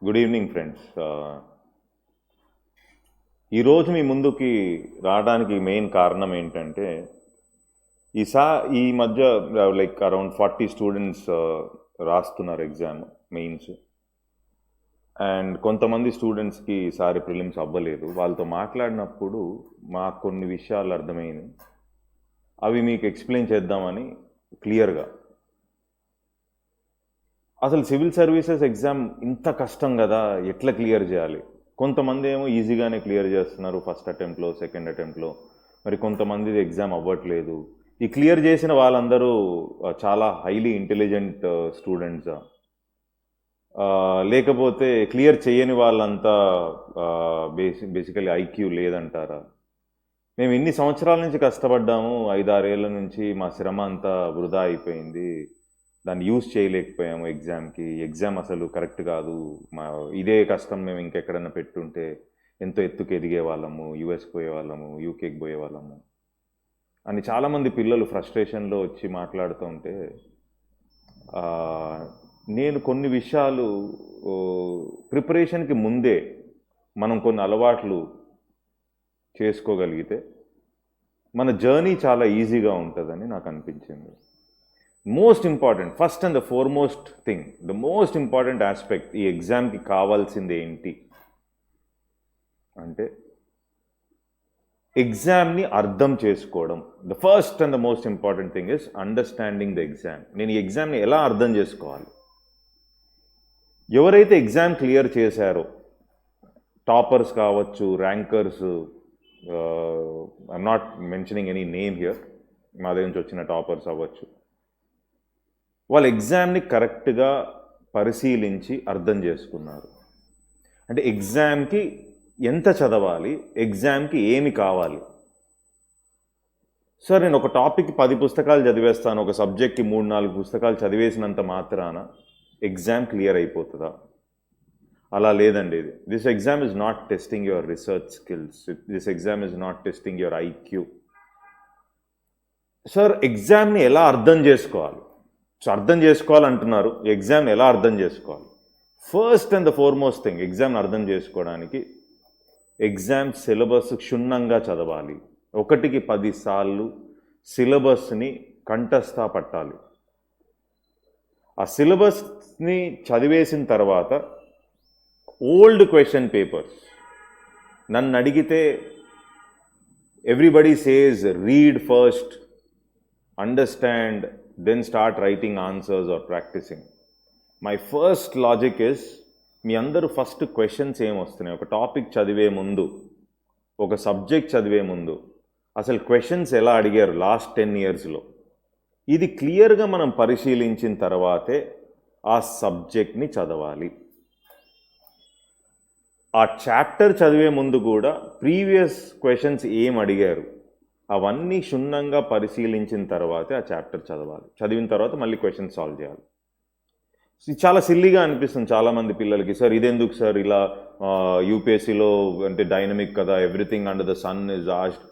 Good evening friends. ఈరోజు మీ ముందుకి రావడానికి మెయిన్ కారణం ఏంటంటే ఈ మధ్య లైక్ అరౌండ్ 40 స్టూడెంట్స్ రాస్తున్నారు ఎగ్జామ్ మెయిన్స్. అండ్ కొంతమంది స్టూడెంట్స్కి ఈసారి ప్రిలిమ్స్ అవ్వలేదు. వాళ్ళతో మాట్లాడినప్పుడు మాకు కొన్ని విషయాలు అర్థమైనవి. అవి మీకు ఎక్స్ప్లెయిన్ చేద్దామని క్లియర్గా. అసలు సివిల్ సర్వీసెస్ ఎగ్జామ్ ఇంత కష్టం కదా, ఎట్లా క్లియర్ చేయాలి? కొంతమంది ఏమో ఈజీగానే క్లియర్ చేస్తున్నారు ఫస్ట్ అటెంప్ట్లో, సెకండ్ అటెంప్ట్లో. మరి కొంతమంది ఎగ్జామ్ అవ్వట్లేదు. ఈ క్లియర్ చేసిన వాళ్ళందరూ చాలా హైలీ ఇంటెలిజెంట్ స్టూడెంట్సా, లేకపోతే క్లియర్ చేయని వాళ్ళంతా బేసికలీ ఐక్యూ లేదంటారా? మేము ఇన్ని సంవత్సరాల నుంచి కష్టపడ్డాము, 5-6 ఏళ్ళ నుంచి మా శ్రమ అంతా వృధా అయిపోయింది, దాన్ని యూజ్ చేయలేకపోయాము ఎగ్జామ్కి. ఎగ్జామ్ అసలు కరెక్ట్ కాదు, ఇదే కష్టం మేము ఇంకెక్కడన్నా పెట్టుంటే ఎంతో ఎత్తుకు ఎదిగే వాళ్ళము, యూఎస్కి పోయే వాళ్ళము, యూకేకి పోయే వాళ్ళము అని చాలామంది పిల్లలు ఫ్రస్ట్రేషన్లో వచ్చి మాట్లాడుతూ ఉంటే నేను కొన్ని విషయాలు ప్రిపరేషన్కి ముందే మనం కొన్ని అలవాట్లు చేసుకోగలిగితే మన జర్నీ చాలా ఈజీగా ఉంటుందని నాకు అనిపించింది. Most important, first and the foremost thing, the most important aspect ఈ ఎగ్జామ్కి కావాల్సింది ఏంటి అంటే ఎగ్జామ్ని అర్థం చేసుకోవడం. The first and the most important thing is understanding the exam. నేను ఈ ఎగ్జామ్ని ఎలా అర్థం చేసుకోవాలి? ఎవరైతే ఎగ్జామ్ క్లియర్ చేశారో, టాపర్స్ కావచ్చు, rankers, I'm not mentioning any name here, మా దగ్గర నుంచి వచ్చిన టాపర్స్ అవ్వచ్చు, వాళ్ళు ఎగ్జామ్ని కరెక్ట్గా పరిశీలించి అర్థం చేసుకున్నారు. అంటే ఎగ్జామ్కి ఎంత చదవాలి, ఎగ్జామ్కి ఏమి కావాలి. సార్ నేను ఒక టాపిక్కి 10 పుస్తకాలు చదివేస్తాను, ఒక సబ్జెక్ట్కి 3-4 పుస్తకాలు చదివేసినంత మాత్రాన ఎగ్జామ్ క్లియర్ అయిపోతుందా? అలా లేదండి. This exam is not testing your research skills, this exam is not testing your IQ. Sir ఎగ్జామ్ని ఎలా అర్థం చేసుకోవాలి? సో అర్థం చేసుకోవాలంటున్నారు, ఎగ్జామ్ని ఎలా అర్థం చేసుకోవాలి? First and the foremost thing, ఎగ్జామ్ని అర్థం చేసుకోవడానికి ఎగ్జామ్ సిలబస్ క్షుణ్ణంగా చదవాలి. 1కి 10 సార్లు సిలబస్ని కంఠస్థ పట్టాలి. ఆ సిలబస్ని చదివేసిన తర్వాత ఓల్డ్ క్వశ్చన్ పేపర్స్, నన్ను అడిగితే everybody says read first, understand, then start writing answers or practicing. My first logic is, మీ అందరూ ఫస్ట్ క్వశ్చన్స్ ఏమొస్తున్నాయి ఒక టాపిక్ చదివే ముందు, ఒక సబ్జెక్ట్ చదివే ముందు, అసలు క్వశ్చన్స్ ఎలా అడిగారు లాస్ట్ 10 yearsలో, ఇది క్లియర్గా మనం పరిశీలించిన తర్వాతే ఆ సబ్జెక్ట్ని చదవాలి. ఆ చాప్టర్ చదివే ముందు కూడా ప్రీవియస్ క్వశ్చన్స్ ఏం అడిగారు అవన్నీ క్షుణ్ణంగా పరిశీలించిన తర్వాతే ఆ చాప్టర్ చదవాలి. చదివిన తర్వాత మళ్ళీ క్వశ్చన్ సాల్వ్ చేయాలి. చాలా సిల్లీగా అనిపిస్తుంది చాలామంది పిల్లలకి, సార్ ఇదెందుకు సార్ ఇలా, యూపీఎస్సీలో అంటే డైనమిక్ కదా, everything under the sun is asked,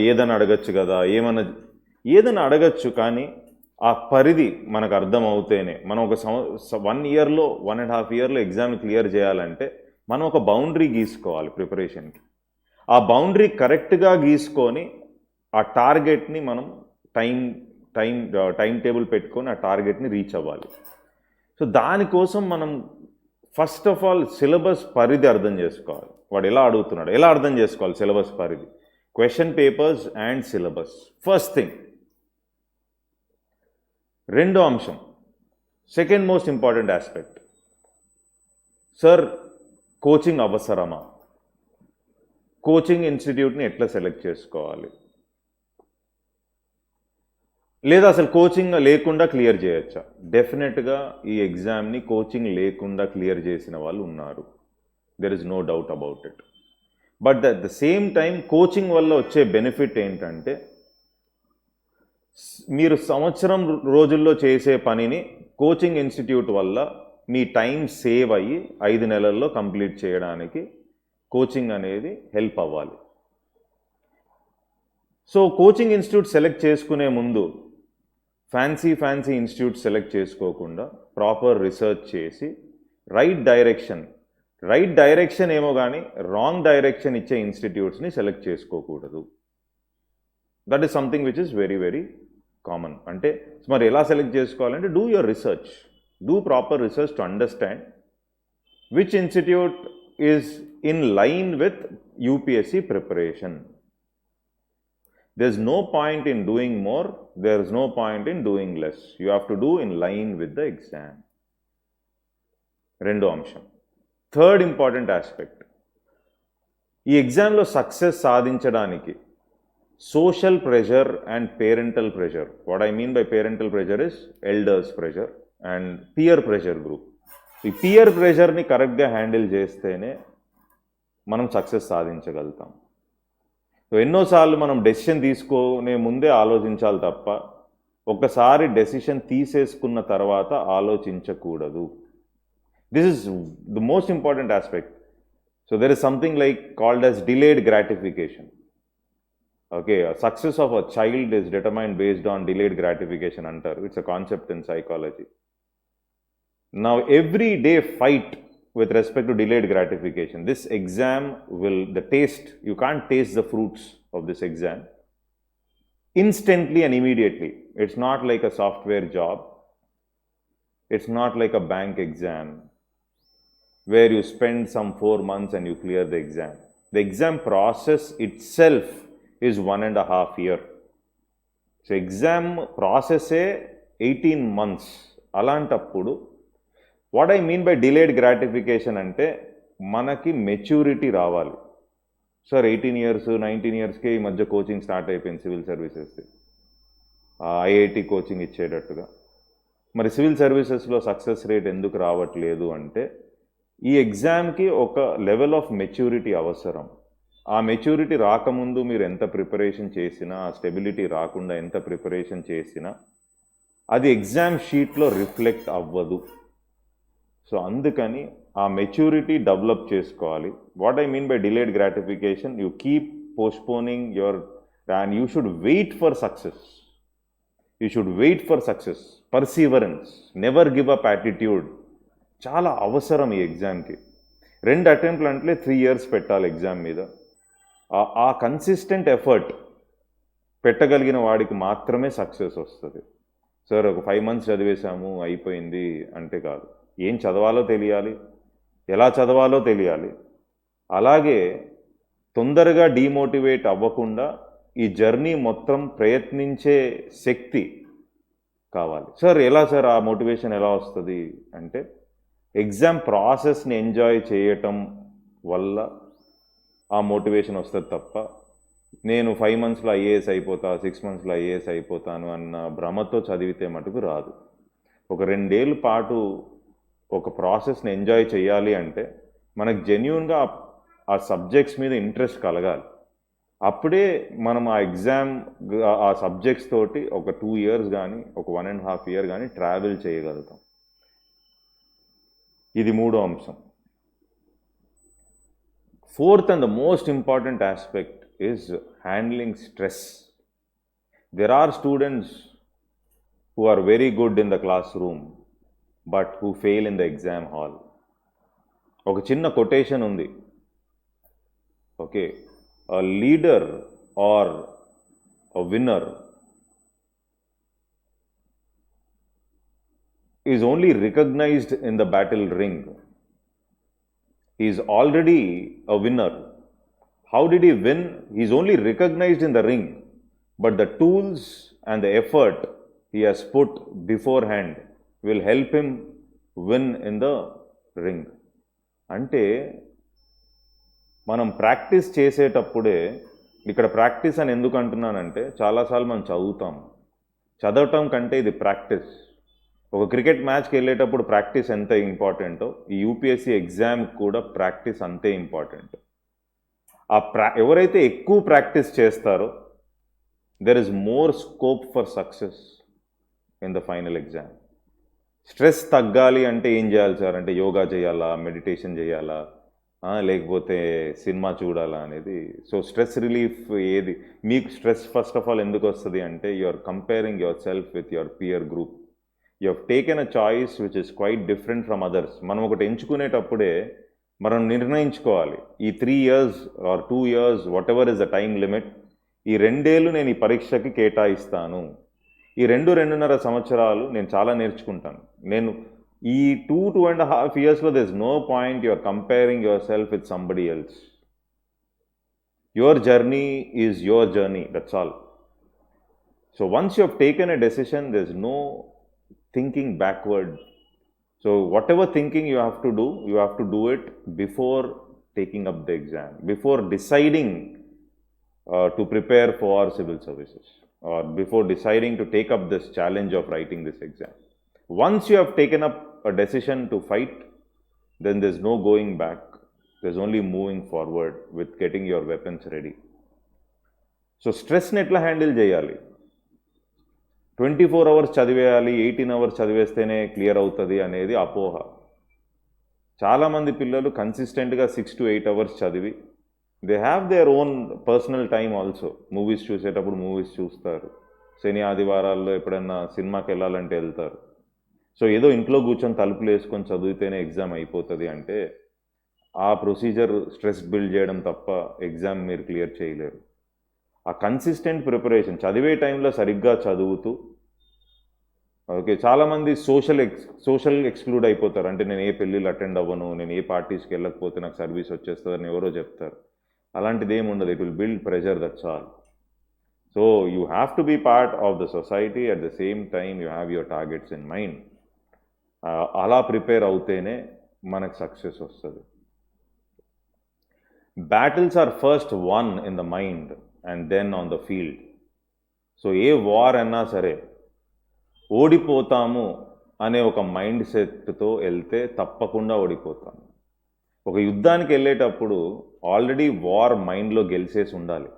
ఏదైనా అడగచ్చు కదా, ఏదైనా అడగచ్చు, కానీ ఆ పరిధి మనకు అర్థం అవుతేనే. మనం ఒక 1 yearలో 1.5 yearలో ఎగ్జామ్ క్లియర్ చేయాలంటే మనం ఒక బౌండరీ గీసుకోవాలి ప్రిపరేషన్కి. ఆ బౌండరీ కరెక్ట్గా గీసుకొని ఆ టార్గెట్ని మనం టైం టేబుల్ పెట్టుకొని ఆ టార్గెట్ని రీచ్ అవ్వాలి. సో దానికోసం మనం ఫస్ట్ ఆఫ్ ఆల్ సిలబస్ పరిధి అర్థం చేసుకోవాలి. వాడు ఎలా అడుగుతున్నాడు, ఎలా అర్థం చేసుకోవాలి సిలబస్ పరిధి, question papers and syllabus, first thing. రెండో అంశం, second most important aspect, sir coaching అవసరమా? కోచింగ్ ఇన్స్టిట్యూట్ని ఎట్లా సెలెక్ట్ చేసుకోవాలి? లేదా అసలు కోచింగ్ లేకుండా క్లియర్ చేయొచ్చా? డెఫినెట్గా ఈ ఎగ్జామ్ని కోచింగ్ లేకుండా క్లియర్ చేసిన వాళ్ళు ఉన్నారు, there is no doubt about it. But at the same time coaching వల్ల వచ్చే బెనిఫిట్ ఏంటంటే, మీరు సంవత్సరం రోజుల్లో చేసే పనిని కోచింగ్ ఇన్స్టిట్యూట్ వల్ల మీ టైం సేవ్ అయ్యి 5 నెలల్లో కంప్లీట్ చేయడానికి కోచింగ్ అనేది హెల్ప్ అవ్వాలి. సో కోచింగ్ ఇన్స్టిట్యూట్ సెలెక్ట్ చేసుకునే ముందు ఫ్యాన్సీ ఇన్స్టిట్యూట్ సెలెక్ట్ చేసుకోకుండా ప్రాపర్ రీసెర్చ్ చేసి రైట్ డైరెక్షన్, రైట్ డైరెక్షన్ ఏమో కానీ రాంగ్ డైరెక్షన్ ఇచ్చే ఇన్స్టిట్యూట్స్ని సెలెక్ట్ చేసుకోకూడదు. That is something which is very very common. అంటే మరి ఎలా సెలెక్ట్ చేసుకోవాలంటే do your research, do proper research to understand which institute is in line with UPSC preparation. There is no point in doing more, there is no point in doing less. You have to do in line with the exam. రెండో అంశం, third important aspect, ఈ ఎగ్జామ్లో success సాధించడానికి social pressure and parental pressure. What I mean by parental pressure is elders pressure and peer pressure group. ఈ pear ప్రెషర్ని కరెక్ట్గా handle చేస్తేనే మనం success సాధించగలుగుతాం. So ఎన్నోసార్లు మనం డెసిషన్ తీసుకునే ముందే ఆలోచించాలి తప్ప ఒక్కసారి డెసిషన్ తీసేసుకున్న తర్వాత ఆలోచించకూడదు. This is the most important aspect. So there is something like called as delayed gratification. Okay, success of a child is determined based on delayed gratification అంటారు. It's a concept in psychology. Now every day fight with respect to delayed gratification. This exam will, the taste, you can't taste the fruits of this exam instantly and immediately. It's not like a software job. It's not like a bank exam where you spend some 4 months and you clear the exam. The exam process itself is 1.5 years. So exam process 18 months. అలాంటప్పుడు what I mean by delayed gratification అంటే మనకి maturity రావాలి. Sir 18 years 19 yearsకే ఈ మధ్య coaching start అయిపోయింది civil services, IIT coaching ఇచ్చేటట్టుగా. మరి civil సర్వీసెస్లో success rate ఎందుకు రావట్లేదు అంటే ఈ ఎగ్జామ్కి ఒక లెవెల్ ఆఫ్ మెచ్యూరిటీ అవసరం. ఆ మెచ్యూరిటీ రాకముందు మీరు ఎంత ప్రిపరేషన్ చేసినా, ఆ స్టెబిలిటీ రాకుండా ఎంత ప్రిపరేషన్ చేసినా అది ఎగ్జామ్ షీట్లో రిఫ్లెక్ట్ అవ్వదు. సో అందుకని ఆ మెచ్యూరిటీ డెవలప్ చేసుకోవాలి. What I mean by delayed gratification, you keep postponing your and you should wait for success. You should wait for success. Perseverance, never give up attitude చాలా అవసరం ఈ ఎగ్జామ్కి. 2 అటెంప్ట్లు అంటే 3 years పెట్టాలి ఎగ్జామ్ మీద. ఆ కన్సిస్టెంట్ ఎఫర్ట్ పెట్టగలిగిన వాడికి మాత్రమే సక్సెస్ వస్తుంది. సార్ ఒక 5 months చదివేశాము అయిపోయింది అంటే కాదు. ఏం చదవాలో తెలియాలి, ఎలా చదవాలో తెలియాలి. అలాగే తొందరగా డీమోటివేట్ అవ్వకుండా ఈ జర్నీ మొత్తం ప్రయత్నించే శక్తి కావాలి. సార్ ఎలా సార్ ఆ మోటివేషన్ ఎలా వస్తుంది అంటే ఎగ్జామ్ ప్రాసెస్ని ఎంజాయ్ చేయటం వల్ల ఆ మోటివేషన్ వస్తుంది తప్ప నేను 5 monthsలో ఐఏఎస్ అయిపోతా, 6 monthsలో ఐఏఎస్ అయిపోతాను అన్న భ్రమతో చదివితే మటుకు రాదు. ఒక 2 ఏళ్ళ పాటు ఒక ప్రాసెస్ని ఎంజాయ్ చేయాలి అంటే మనకు జెన్యూన్గా ఆ సబ్జెక్ట్స్ మీద ఇంట్రెస్ట్ కలగాలి. అప్పుడే మనం ఆ ఎగ్జామ్ ఆ సబ్జెక్ట్స్ తోటి ఒక 2 years కానీ ఒక 1.5 year కానీ ట్రావెల్ చేయగలుగుతాం. ఇది మూడో అంశం. Fourth and the most important aspect is handling stress. There are students who are very good in the classroom but who fail in the exam hall. ఒక చిన్న కొటేషన్ ఉంది. Okay, a leader or a winner is only recognized in the battle ring. He is already a winner. How did he win? He is only recognized in the ring, but the tools and the effort he has put beforehand will help him win in the ring. అంటే మనం practice చేసేటప్పుడే, ఇక్కడ practice అని ఎందుకు అంటున్నానంటే చాలాసార్లు మనం చదవటం కంటే ఇది ప్రాక్టీస్. ఒక క్రికెట్ మ్యాచ్కి వెళ్ళేటప్పుడు ప్రాక్టీస్ ఎంత ఇంపార్టెంటో ఈ యూపీఎస్సీ ఎగ్జామ్ కూడా ప్రాక్టీస్ అంతే ఇంపార్టెంట్. ఎవరైతే ఎక్కువ ప్రాక్టీస్ చేస్తారో there is more scope for success in the final exam. Stress తగ్గాలి అంటే ఏం చేయాలి సార్ అంటే యోగా చేయాలా, మెడిటేషన్ చేయాలా, లేకపోతే సినిమా చూడాలా అనేది. సో స్ట్రెస్ రిలీఫ్ ఏది మీకు స్ట్రెస్ ఫస్ట్ ఆఫ్ ఆల్ ఎందుకు వస్తుంది అంటే you are comparing yourself with your peer group. You have taken a choice which is quite different from others. మనం ఒకటి ఎంచుకునేటప్పుడే మనం నిర్ణయించుకోవాలి ఈ 3 years or 2 years whatever is the time limit, ఈ 2 ఏళ్ళు నేను ఈ పరీక్షకి కేటాయిస్తాను, ఈ 2-2.5 సంవత్సరాలు నేను చాలా నేర్చుకుంటాను. నేను ఈ 2-2.5 yearsలో there is no point you are comparing yourself with somebody else. Your journey is your journey, that's all. So once you have taken a decision there is no thinking backward. So whatever thinking you have to do it before taking up the exam, before deciding to prepare for civil services, or before deciding to take up this challenge of writing this exam. Once you have taken up a decision to fight, then there's no going back. There's only moving forward with getting your weapons ready. So stress ni etla handle cheyali. 24 hours చదివేయాలి, 18 hours చదివేస్తేనే clear అవుతుంది అనేది అపోహ. చాలామంది పిల్లలు కన్సిస్టెంట్గా 6 to 8 hours చదివి they have their own personal time also. Movies చూసేటప్పుడు మూవీస్ చూస్తారు, శని ఆదివారాల్లో ఎప్పుడైనా సినిమాకి వెళ్ళాలంటే వెళ్తారు. సో ఏదో ఇంట్లో కూర్చొని తలుపులు వేసుకొని చదివితేనే ఎగ్జామ్ అయిపోతుంది అంటే ఆ ప్రొసీజర్ స్ట్రెస్ బిల్డ్ చేయడం తప్ప ఎగ్జామ్ మీరు క్లియర్ చేయలేరు. ఆ కన్సిస్టెంట్ ప్రిపరేషన్, చదివే టైంలో సరిగ్గా చదువుతూ, ఓకే, చాలామంది సోషల్ ఎక్స్క్లూడ్ అయిపోతారు. అంటే నేను ఏ పెళ్ళిళ్ళు అటెండ్ అవ్వను, నేను ఏ పార్టీస్కి వెళ్ళకపోతే నాకు సర్వీస్ వచ్చేస్తుందని ఎవరో చెప్తారు. అలాంటిది ఏమి ఉండదు. It will build pressure, that's all. So you have to be part of the society, at the same time you have your targets in mind. అలా ప్రిపేర్ అవుతేనే మనకు సక్సెస్ వస్తుంది. Battles are first one in the mind and then on the field. So ఏ war అన్నా సరే ఓడిపోతాము అనే ఒక mind సెట్తో వెళ్తే తప్పకుండా ఓడిపోతాము. ఒక యుద్ధానికి వెళ్ళేటప్పుడు ఆల్రెడీ వార్ మైండ్లో గెలిచేసి ఉండాలి.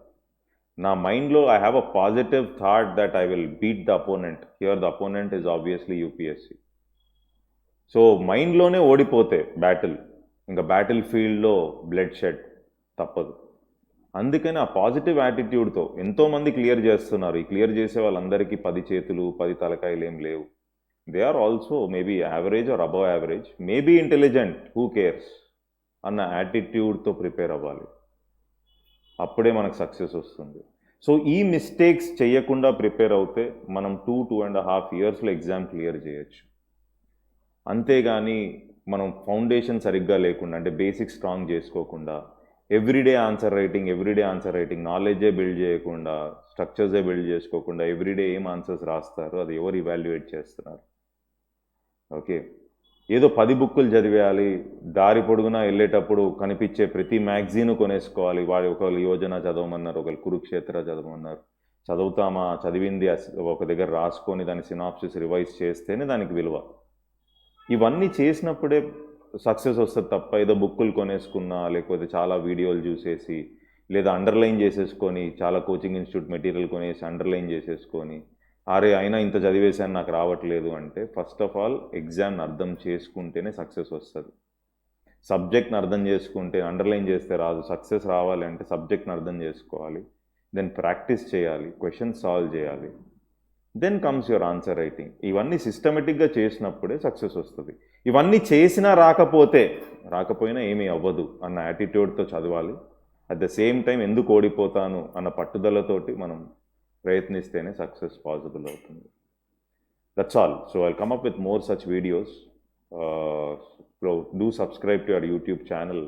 నా మైండ్లో I have a positive thought that I will beat the opponent. Here the opponent is obviously UPSC. So మైండ్లోనే ఓడిపోతే బ్యాటిల్, ఇంకా బ్యాటిల్ ఫీల్డ్లో బ్లడ్ షెడ్ తప్పదు. అందుకని ఆ పాజిటివ్ యాటిట్యూడ్తో ఎంతోమంది క్లియర్ చేస్తున్నారు. ఈ క్లియర్ చేసే వాళ్ళందరికీ 10 చేతులు 10 తలకాయలు ఏం లేవు. They are also maybe average or above average, maybe intelligent, who cares అన్న యాటిట్యూడ్తో ప్రిపేర్ అవ్వాలి. అప్పుడే మనకు సక్సెస్ వస్తుంది. సో ఈ మిస్టేక్స్ చేయకుండా ప్రిపేర్ అవుతే మనం 2-2.5 yearsలో ఎగ్జామ్ క్లియర్ చేయొచ్చు. అంతేగాని మనం ఫౌండేషన్ సరిగ్గా లేకుండా, అంటే బేసిక్ స్ట్రాంగ్ చేసుకోకుండా, ఎవ్రీడే ఆన్సర్ రైటింగ్ నాలెడ్జే బిల్డ్ చేయకుండా, స్ట్రక్చర్సే బిల్డ్ చేసుకోకుండా ఎవ్రీడే ఏం ఆన్సర్స్ రాస్తారు, అది ఎవరు ఇవాల్యుయేట్ చేస్తున్నారు? ఓకే, ఏదో 10 బుక్కులు చదివేయాలి, దారి పొడుగునా వెళ్ళేటప్పుడు కనిపించే ప్రతి మ్యాగజీను కొనేసుకోవాలి. ఒకళ్ళు యోజన చదవమన్నారు, ఒకళ్ళు కురుక్షేత్ర చదవమన్నారు. చదువుతామా? చదివింది ఒక దగ్గర రాసుకొని దాని సినాప్సిస్ రివైజ్ చేస్తేనే దానికి విలువ. ఇవన్నీ చేసినప్పుడే సక్సెస్ వస్తుంది తప్ప ఏదో బుక్కులు కొనేసుకున్నా, లేకపోతే చాలా వీడియోలు చూసేసి, లేదా అండర్లైన్ చేసేసుకొని, చాలా కోచింగ్ ఇన్స్టిట్యూట్ మెటీరియల్ కొనేసి అండర్లైన్ చేసేసుకొని, అరే అయినా ఇంత చదివేశాను నాకు రావట్లేదు అంటే, ఫస్ట్ ఆఫ్ ఆల్ ఎగ్జామ్ని అర్థం చేసుకుంటేనే సక్సెస్ వస్తుంది. సబ్జెక్ట్ని అర్థం చేసుకుంటే అండర్లైన్ చేస్తే రాదు. సక్సెస్ రావాలి అంటే సబ్జెక్ట్ని అర్థం చేసుకోవాలి, దెన్ ప్రాక్టీస్ చేయాలి, క్వశ్చన్స్ సాల్వ్ చేయాలి, then comes your answer writing. ఇవన్నీ సిస్టమేటిక్గా చేసినప్పుడే సక్సెస్ వస్తుంది. ఇవన్నీ చేసినా రాకపోయినా ఏమీ అవ్వదు అన్న యాటిట్యూడ్తో చదవాలి. అట్ ద సేమ్ టైం ఎందుకు ఓడిపోతాను అన్న పట్టుదలతోటి మనం ప్రయత్నిస్తేనే సక్సెస్ పాసిబుల్ అవుతుంది. That's all. So I'll come up with more such videos. Do subscribe to our YouTube channel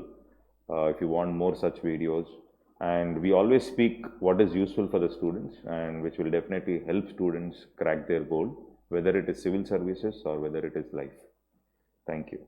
if you want more such videos. And we always speak what is useful for the students and which will definitely help students crack their goal, whether it is civil services or whether it is life. Thank you.